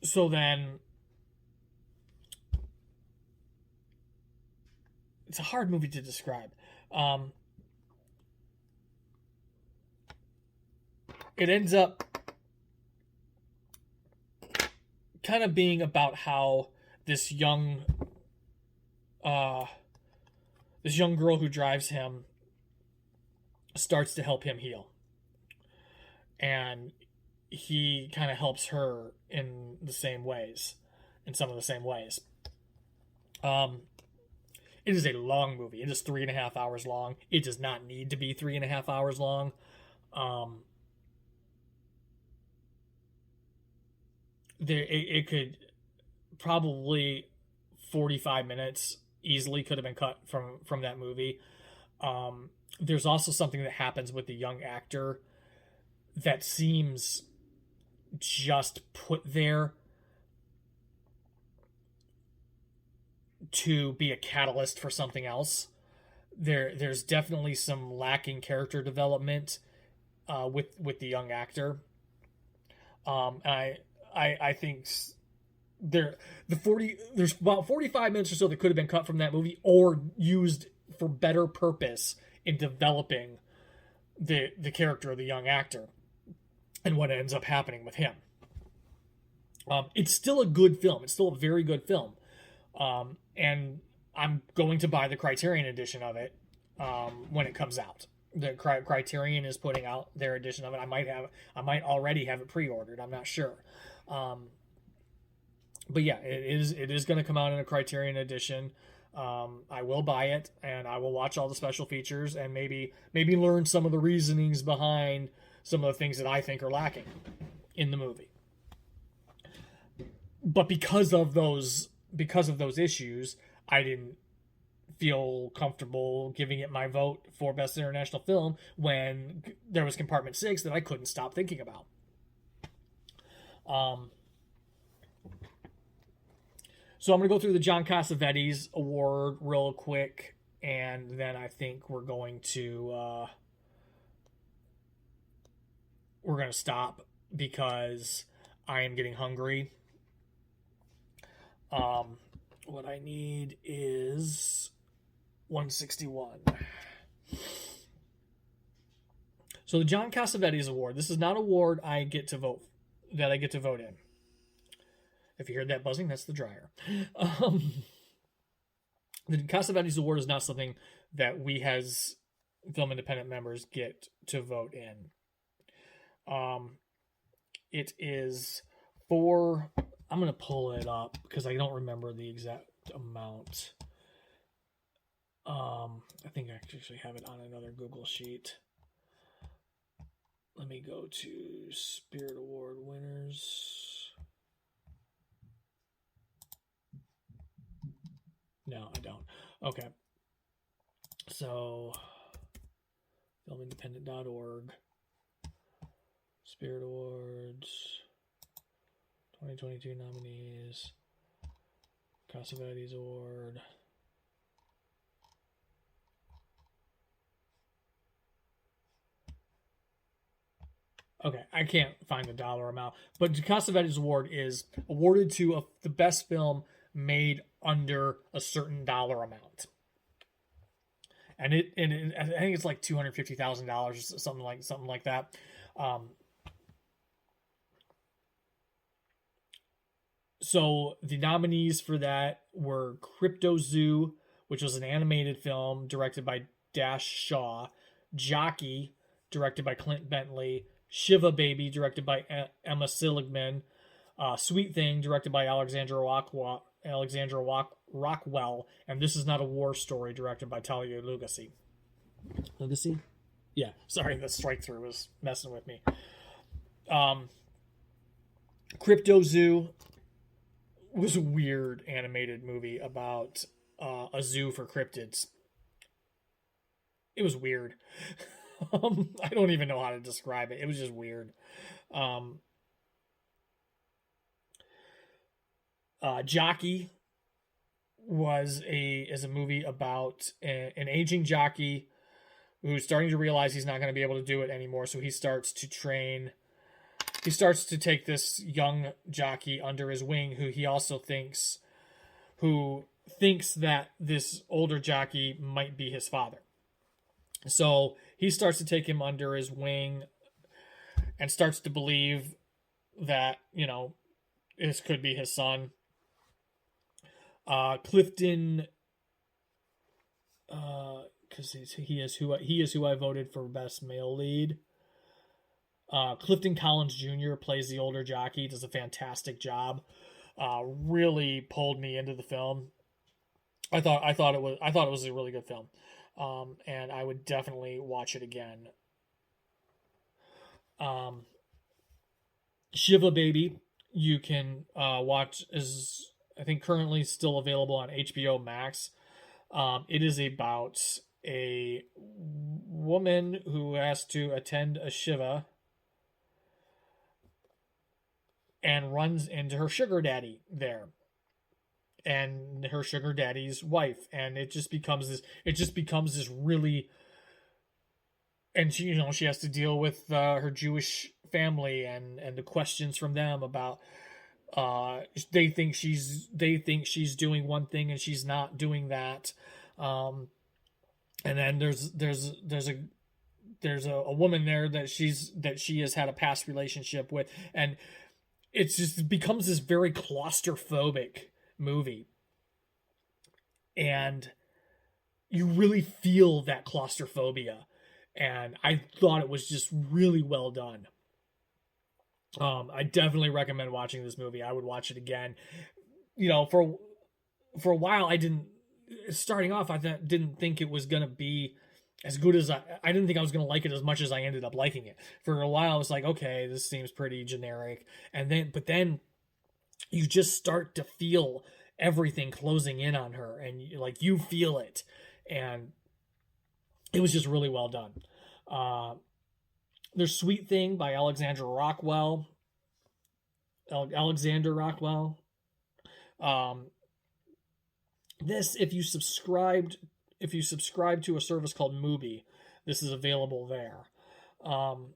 So then, it's a hard movie to describe. It ends up kind of being about how this young girl who drives him starts to help him heal, and he kind of helps her in some of the same ways. It is a long movie. It is 3.5 hours long. It does not need to be 3.5 hours long. It could probably 45 minutes easily could have been cut from that movie. There's also something that happens with the young actor that seems just put there to be a catalyst for something else. There's definitely some lacking character development with the young actor. I think there's about 45 minutes or so that could have been cut from that movie or used for better purpose in developing the character of the young actor and what ends up happening with him. It's still a good film. It's still a very good film. And I'm going to buy the Criterion edition of it when it comes out. The Criterion is putting out their edition of it. I might already have it pre-ordered. I'm not sure. But yeah, it is going to come out in a Criterion edition. I will buy it, and I will watch all the special features and maybe learn some of the reasonings behind some of the things that I think are lacking in the movie. But because of those issues, I didn't feel comfortable giving it my vote for Best International Film when there was Compartment 6 that I couldn't stop thinking about. So I'm going to go through the John Cassavetes Award real quick, and then I think we're going to stop because I am getting hungry. What I need is 161. So the John Cassavetes Award. This is not an award I get to vote in. If you heard that buzzing, that's the dryer. The Cassavetes Award is not something that we as Film Independent members get to vote in. It is for... I'm going to pull it up because I don't remember the exact amount. I think I actually have it on another Google sheet. Let me go to Spirit Award winners. No, I don't. Okay. So, filmindependent.org. Spirit Awards. 2022 nominees. Cassavetes Award. Okay, I can't find the dollar amount, but the Cassavetes Award is awarded to the best film made under a certain dollar amount, and I think it's like $250,000, something like that. So the nominees for that were Cryptozoo, which was an animated film directed by Dash Shaw, Jockey, directed by Clint Bentley, Shiva Baby, directed by Emma Seligman, Sweet Thing, directed by Alexandra Rockwell, and This Is Not a War Story, directed by Talia Lugosi. Lugosi? Yeah, sorry, the strike through was messing with me. Cryptozoo was a weird animated movie about a zoo for cryptids. It was weird. I don't even know how to describe it. It was just weird. Jockey is a movie about an aging jockey who's starting to realize he's not going to be able to do it anymore, so he starts to train. He starts to take this young jockey under his wing who thinks that this older jockey might be his father. So he starts to take him under his wing and starts to believe that, this could be his son. Clifton, because he is who I voted for best male lead. Clifton Collins Jr. plays the older jockey, does a fantastic job. Really pulled me into the film. I thought it was a really good film. And I would definitely watch it again. Shiva Baby, you can watch, is I think currently still available on HBO Max. It is about a woman who has to attend a Shiva and runs into her sugar daddy there. And her sugar daddy's wife, and it just becomes this really, and she has to deal with her Jewish family and the questions from them about they think she's doing one thing and she's not doing that, And then there's a woman there that she has had a past relationship with, and it becomes this very claustrophobic movie, and you really feel that claustrophobia, and I thought it was just really well done. I definitely recommend watching this movie. I would watch it again. You know, for a while, I didn't. Starting off, didn't think it was gonna be as good as I didn't think I was gonna like it as much as I ended up liking it. For a while, I was like, okay, this seems pretty generic, but then you just start to feel everything closing in on her, and like you feel it, and it was just really well done. Uh, there's Sweet Thing by Alexander Rockwell. Um, this, if you subscribe to a service called Mubi, this is available there. Lost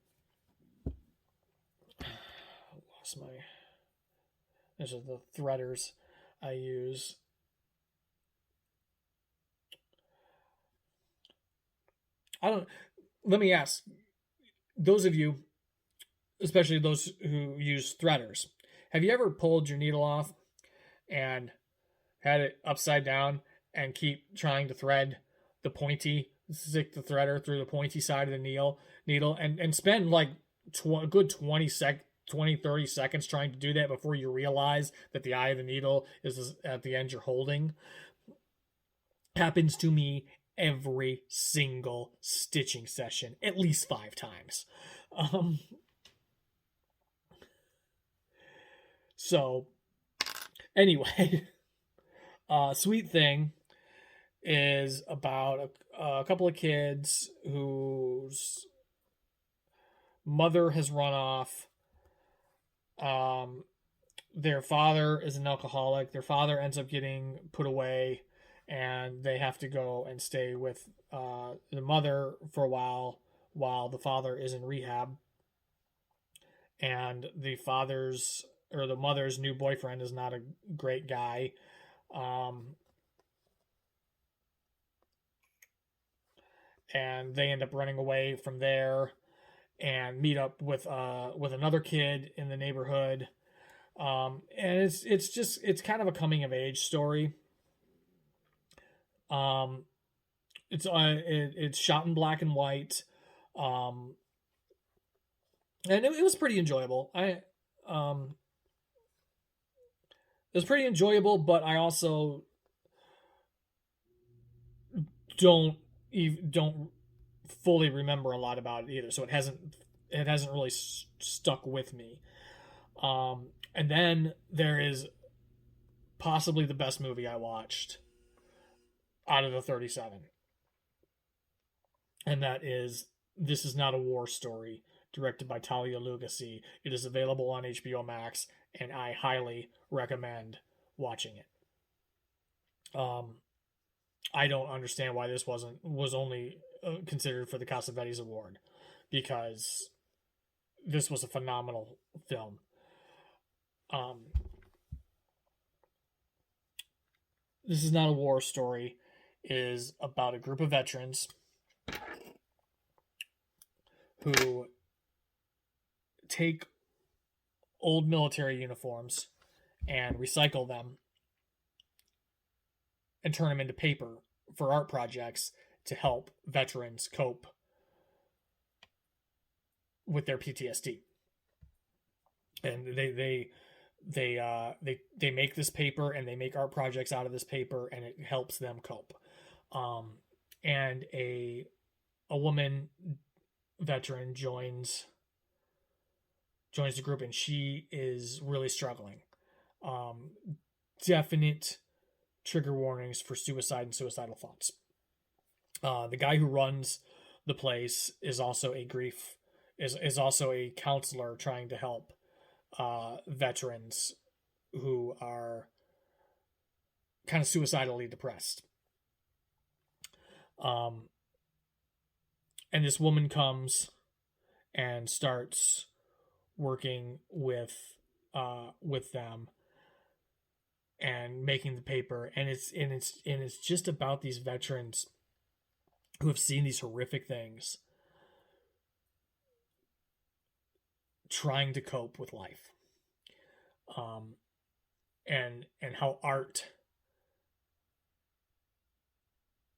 my. These are the threaders I use. I don't. Let me ask those of you, especially those who use threaders, have you ever pulled your needle off and had it upside down and keep trying to thread stick the threader through the pointy side of the needle and spend like a good 30 seconds trying to do that before you realize that the eye of the needle is at the end you're holding? Happens to me every single stitching session, at least 5 times. So, anyway, Sweet Thing is about a couple of kids whose mother has run off. Their father is an alcoholic. Their father ends up getting put away, and they have to go and stay with the mother for a while the father is in rehab. And the mother's new boyfriend is not a great guy. And they end up running away from there and meet up with another kid in the neighborhood. And it's kind of a coming of age story. It's shot in black and white. And it was pretty enjoyable. It was pretty enjoyable, but I also don't fully remember a lot about it either. So it hasn't really stuck with me. And then there is possibly the best movie I watched out of the 37, and that is This Is Not a War Story, directed by Talia Lugosi. It is available on HBO Max, and I highly recommend watching it. I don't understand why this was only considered for the Cassavetes Award, because this was a phenomenal film. This Is Not a War Story is about a group of veterans who take old military uniforms and recycle them and turn them into paper for art projects to help veterans cope with their PTSD. And they make this paper, and they make art projects out of this paper, and it helps them cope. And a woman veteran joins the group, and she is really struggling. Definite trigger warnings for suicide and suicidal thoughts. The guy who runs the place is also a counselor trying to help veterans who are kind of suicidally depressed. And this woman comes and starts working with them and making the paper, and it's just about these veterans who have seen these horrific things trying to cope with life, and how art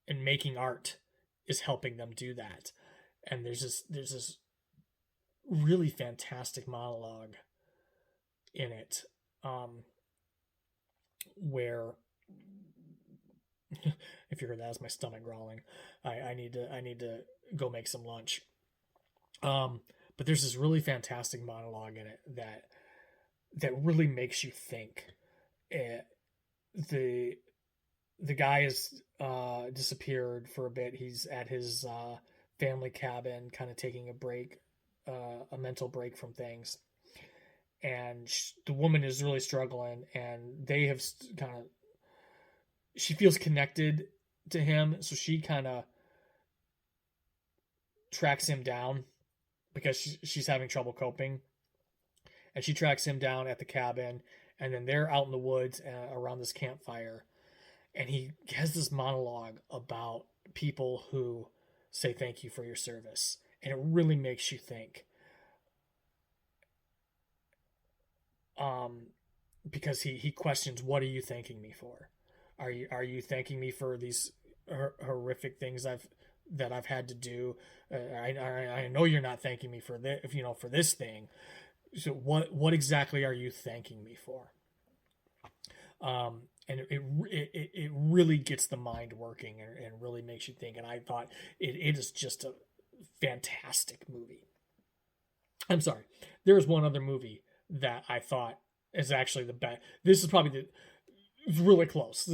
and making art is helping them do that. And there's this really fantastic monologue in it, where if you heard that, it's my stomach growling. I need to go make some lunch. But there's this really fantastic monologue in it that really makes you think. The guy has disappeared for a bit. He's at his family cabin, kind of taking a break, a mental break from things. And the woman is really struggling, and they have she feels connected to him, so she kind of tracks him down because she's having trouble coping. And she tracks him down at the cabin, and then they're out in the woods around this campfire. And he has this monologue about people who say thank you for your service. And it really makes you think. Because he questions, what are you thanking me for? Are you thanking me for these horrific things that I've had to do? I know you're not thanking me for this, for this thing. So what exactly are you thanking me for? And it really gets the mind working and really makes you think. And I thought it is just a fantastic movie. I'm sorry. There's one other movie that I thought is actually the best. This is probably it's really close.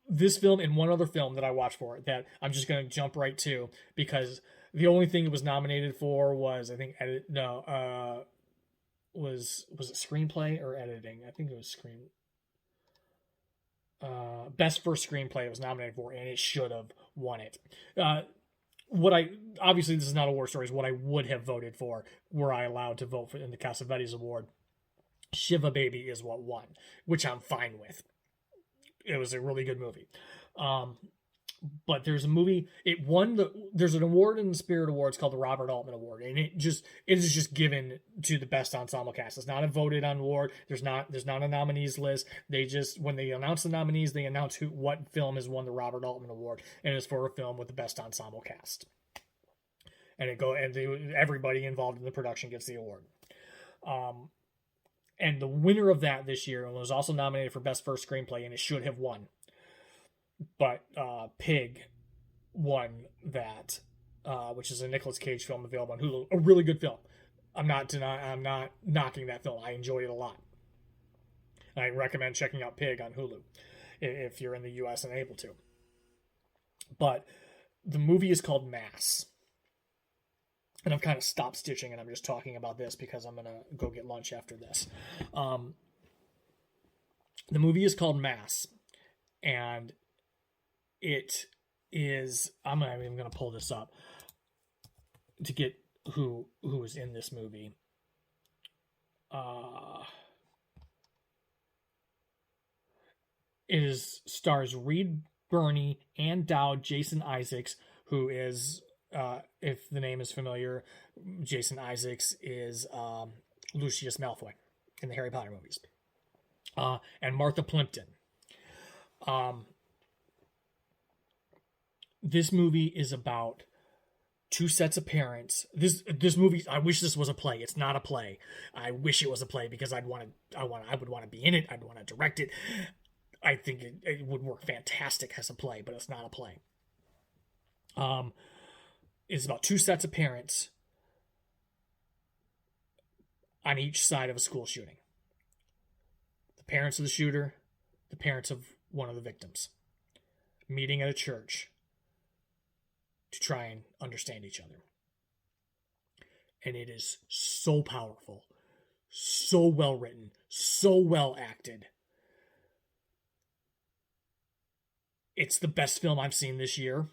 This film and one other film that I watched for it that I'm just going to jump right to, because the only thing it was nominated for was, I think, was it screenplay or editing? I think it was best first screenplay it was nominated for, and it should have won it. Obviously this is not a war story, is what I would have voted for were I allowed to vote for in the Cassavetes award. Shiva Baby is what won, which I'm fine with. It was a really good movie. But there's a movie, there's an award in the Spirit Awards called the Robert Altman Award, and it is just given to the best ensemble cast. It's not a voted on award. There's not a nominees list. They just, when they announce the nominees, they announce what film has won the Robert Altman Award, and it's for a film with the best ensemble cast. And everybody involved in the production gets the award. And the winner of that this year was also nominated for best first screenplay, and it should have won. But Pig won that, which is a Nicolas Cage film available on Hulu. A really good film. I'm not knocking that film. I enjoyed it a lot. I recommend checking out Pig on Hulu if you're in the U.S. and able to. But the movie is called Mass. And I've kind of stopped stitching, and I'm just talking about this because I'm going to go get lunch after this. The movie is called Mass. And it is, I'm even going to pull this up to get who is in this movie. It stars Reed Birney, Ann Dowd, Jason Isaacs, who is, if the name is familiar, Jason Isaacs is Lucius Malfoy in the Harry Potter movies. And Martha Plimpton. This movie is about two sets of parents. This movie, I wish this was a play. It's not a play. I wish it was a play because I would want to be in it. I'd want to direct it. I think it would work fantastic as a play, but it's not a play. It's about two sets of parents on each side of a school shooting. The parents of the shooter, the parents of one of the victims, meeting at a church to try and understand each other. And it is so powerful, so well written, so well acted. It's the best film I've seen this year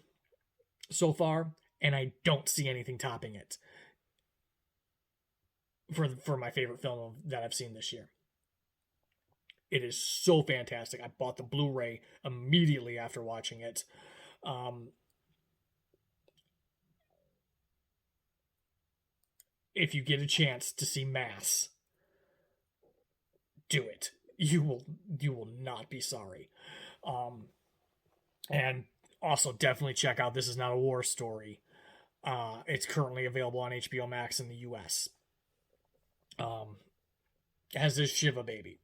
so far, and I don't see anything topping it for my favorite film that I've seen this year. It is so fantastic. I bought the Blu-ray immediately after watching it. if you get a chance to see Mass, do it. You will not be sorry. And also definitely check out This Is Not a War Story. It's currently available on HBO Max in the US. It has this Shiva baby.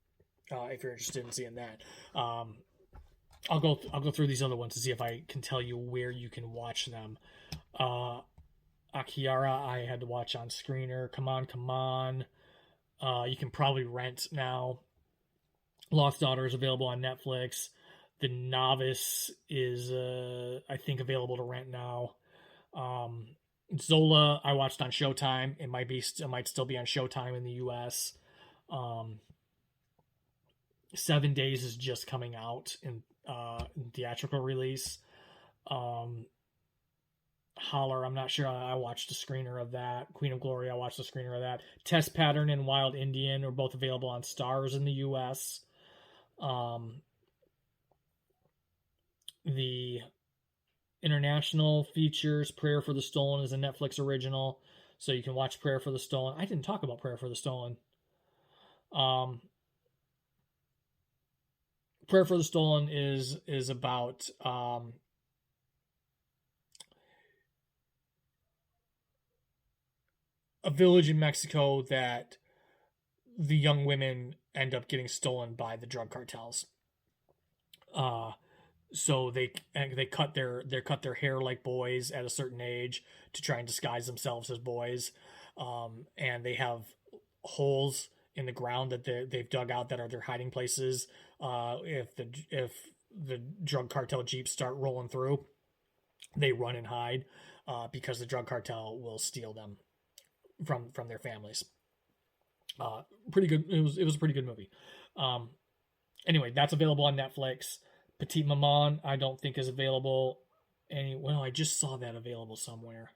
If you're interested in seeing that. I'll go through these other ones to see if I can tell you where you can watch them. Akiara, I had to watch on Screener. Come On. You can probably rent now. Lost Daughter is available on Netflix. The Novice is, I think, available to rent now. Zola, I watched on Showtime. It might still be on Showtime in the U.S. 7 Days is just coming out in theatrical release. Holler, I'm not sure. I watched a screener of that. Queen of Glory, I watched a screener of that. Test Pattern and Wild Indian are both available on Stars in the U.S. The international features Prayer for the Stolen is a Netflix original, so you can watch Prayer for the Stolen. I didn't talk about Prayer for the Stolen. Prayer for the Stolen is about a village in Mexico that the young women end up getting stolen by the drug cartels. So they cut their hair like boys at a certain age to try and disguise themselves as boys, and they have holes in the ground that they've dug out that are their hiding places. If the drug cartel jeeps start rolling through, they run and hide because the drug cartel will steal them from their families. Pretty good. It was a pretty good movie. Anyway, that's available on Netflix. Petit Maman, I don't think is available. Well, I just saw that available somewhere.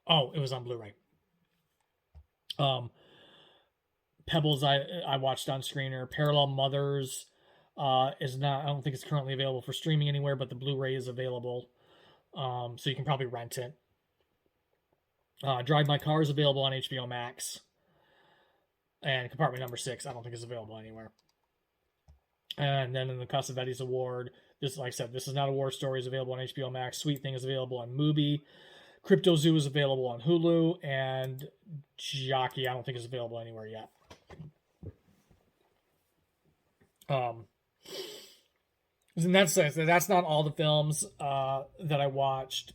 Oh, it was on Blu-ray. Pebbles, I watched on Screener. Parallel Mothers is not. I don't think it's currently available for streaming anywhere, but the Blu-ray is available, so you can probably rent it. Drive My Car is available on HBO Max, and Compartment Number 6 I don't think is available anywhere. And then in the Cassavetes Award, this, like I said, This Is Not a War Story is available on HBO Max. Sweet Thing is available on Mubi. Cryptozoo is available on Hulu, and Jockey I don't think is available anywhere yet. And that's not all the films that I watched.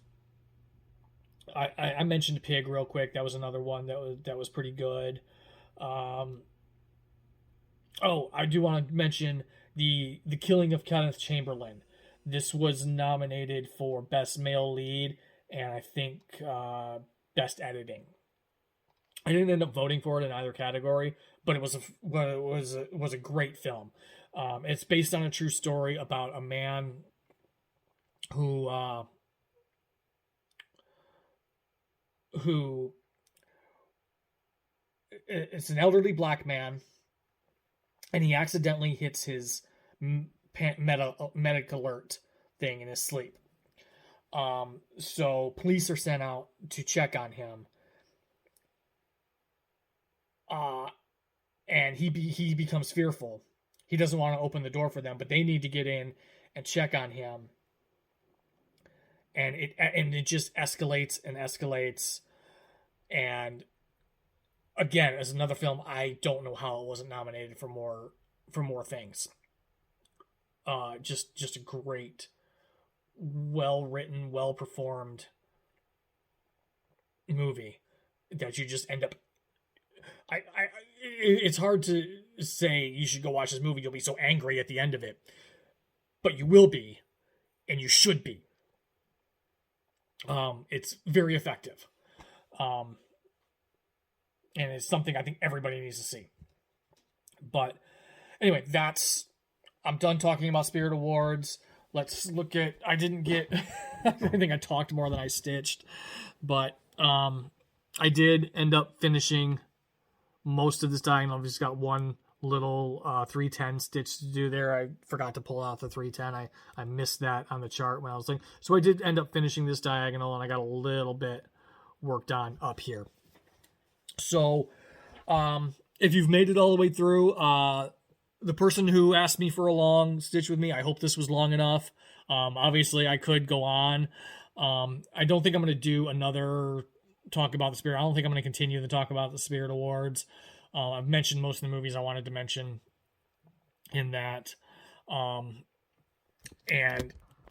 I mentioned Pig real quick. That was another one that was pretty good. I do want to mention the Killing of Kenneth Chamberlain. This was nominated for Best Male Lead and I think Best Editing. I didn't end up voting for it in either category, but it was a great film. It's based on a true story about a man who it's an elderly black man, and he accidentally hits his medic alert thing in his sleep. So police are sent out to check on him. And he becomes fearful. He doesn't want to open the door for them, but they need to get in and check on him. And it just escalates and escalates. And again, as another film, I don't know how it wasn't nominated for more things. Just a great, well written, well performed movie that you just end up. It's hard to say you should go watch this movie. You'll be so angry at the end of it, but you will be, and you should be. It's very effective. And it's something I think everybody needs to see. But anyway, I'm done talking about Spirit Awards. Let's look at, I think I talked more than I stitched, but I did end up finishing most of this time. I've just got one little 310 stitch to do there. I forgot to pull out the 310. I missed that on the chart when I was looking. So I did end up finishing this diagonal, and I got a little bit worked on up here. So, if you've made it all the way through, the person who asked me for a long stitch with me, I hope this was long enough. Obviously, I could go on. I don't think I'm going to do another talk about the Spirit. I don't think I'm going to continue to talk about the Spirit Awards. I've mentioned most of the movies I wanted to mention in that. And